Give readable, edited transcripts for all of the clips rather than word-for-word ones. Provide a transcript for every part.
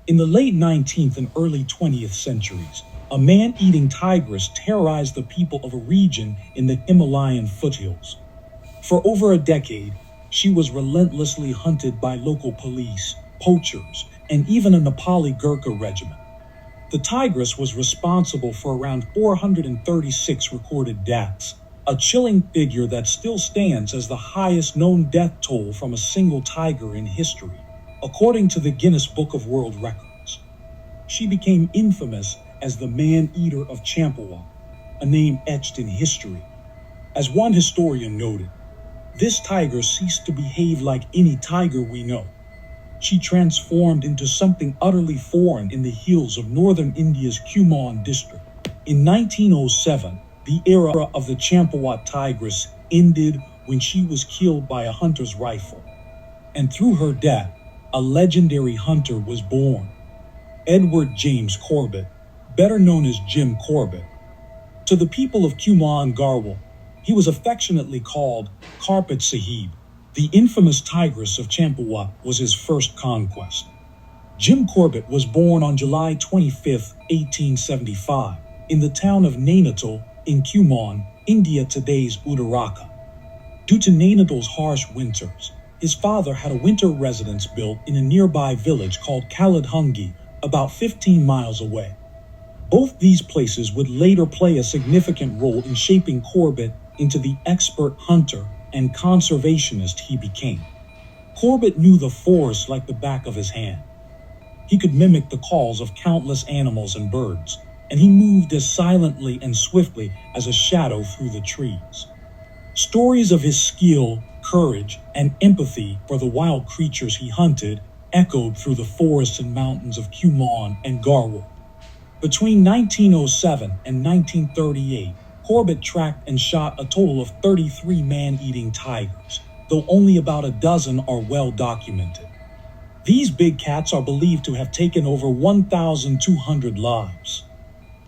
In the late 19th and early 20th centuries, a man-eating tigress terrorized the people of a region in the Himalayan foothills. For over a decade, she was relentlessly hunted by local police, poachers, and even a Nepali Gurkha regiment. The tigress was responsible for around 436 recorded deaths, a chilling figure that still stands as the highest known death toll from a single tiger in history, according to the Guinness Book of World Records. She became infamous as the Man-Eater of Champawat, a name etched in history. As one historian noted, this tiger ceased to behave like any tiger we know. She transformed into something utterly foreign in the hills of northern India's Kumaon district. In 1907, the era of the Champawat tigress ended when she was killed by a hunter's rifle. And through her death, a legendary hunter was born, Edward James Corbett, better known as Jim Corbett. To the people of Kumaon Garhwal, he was affectionately called Karpat Sahib. The infamous tigress of Champawat was his first conquest. Jim Corbett was born on July 25, 1875, in the town of Nainital in Kumaon, India, today's Uttarakhand. Due to Nainital's harsh winters, his father had a winter residence built in a nearby village called Kalidhungi, about 15 miles away. Both these places would later play a significant role in shaping Corbett into the expert hunter and conservationist he became. Corbett knew the forest like the back of his hand. He could mimic the calls of countless animals and birds, and he moved as silently and swiftly as a shadow through the trees. Stories of his skill, courage, and empathy for the wild creatures he hunted echoed through the forests and mountains of Kumaon and Garhwal. Between 1907 and 1938, Corbett tracked and shot a total of 33 man-eating tigers, though only about a dozen are well documented. These big cats are believed to have taken over 1,200 lives.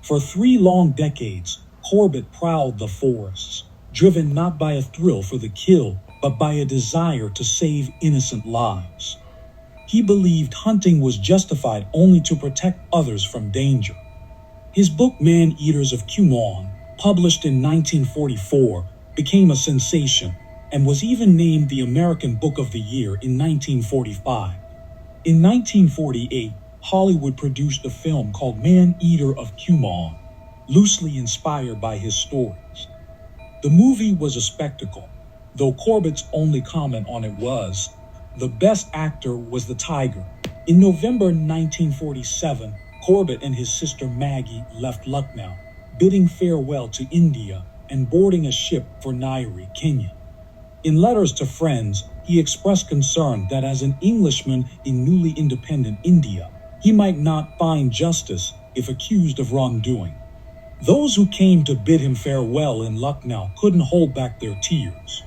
For 3 long decades, Corbett prowled the forests, driven not by a thrill for the kill, but by a desire to save innocent lives. He believed hunting was justified only to protect others from danger. His book Man-Eaters of Champawat, published in 1944, became a sensation and was even named the American Book of the Year in 1945. In 1948, Hollywood produced a film called Man-Eater of Champawat, loosely inspired by his stories. The movie was a spectacle, though Corbett's only comment on it was, "The best actor was the tiger." In November 1947, Corbett and his sister Maggie left Lucknow, bidding farewell to India and boarding a ship for Nairobi, Kenya. In letters to friends, he expressed concern that as an Englishman in newly independent India, he might not find justice if accused of wrongdoing. Those who came to bid him farewell in Lucknow couldn't hold back their tears.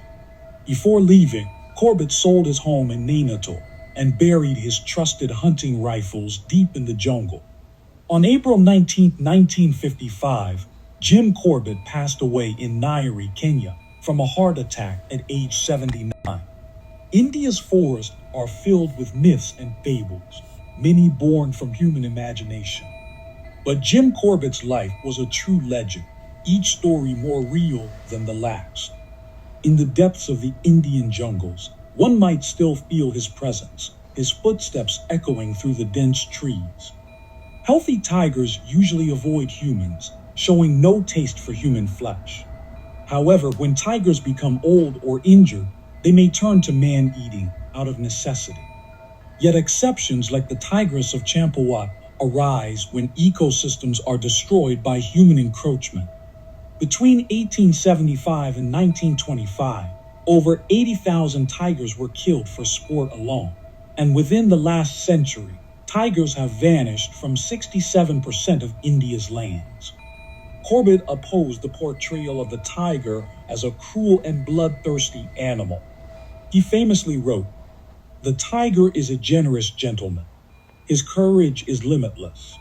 Before leaving, Corbett sold his home in Nainital and buried his trusted hunting rifles deep in the jungle. On April 19, 1955, Jim Corbett passed away in Nairobi, Kenya, from a heart attack at age 79. India's forests are filled with myths and fables, many born from human imagination. But Jim Corbett's life was a true legend, each story more real than the last. In the depths of the Indian jungles, one might still feel his presence, his footsteps echoing through the dense trees. Healthy tigers usually avoid humans, showing no taste for human flesh. However, when tigers become old or injured, they may turn to man-eating out of necessity. Yet exceptions like the tigress of Champawat arise when ecosystems are destroyed by human encroachment. Between 1875 and 1925, over 80,000 tigers were killed for sport alone, and within the last century, tigers have vanished from 67% of India's lands. Corbett opposed the portrayal of the tiger as a cruel and bloodthirsty animal. He famously wrote, "The tiger is a generous gentleman. His courage is limitless.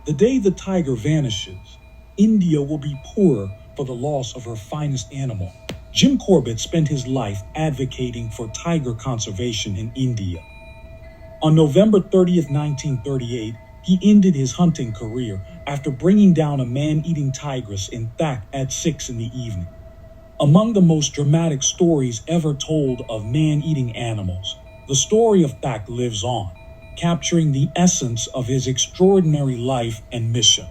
The day the tiger vanishes, India will be poorer for the loss of her finest animal." Jim Corbett spent his life advocating for tiger conservation in India. On November 30th, 1938, he ended his hunting career after bringing down a man-eating tigress in Thak at 6 in the evening. Among the most dramatic stories ever told of man-eating animals, the story of Thak lives on, capturing the essence of his extraordinary life and mission.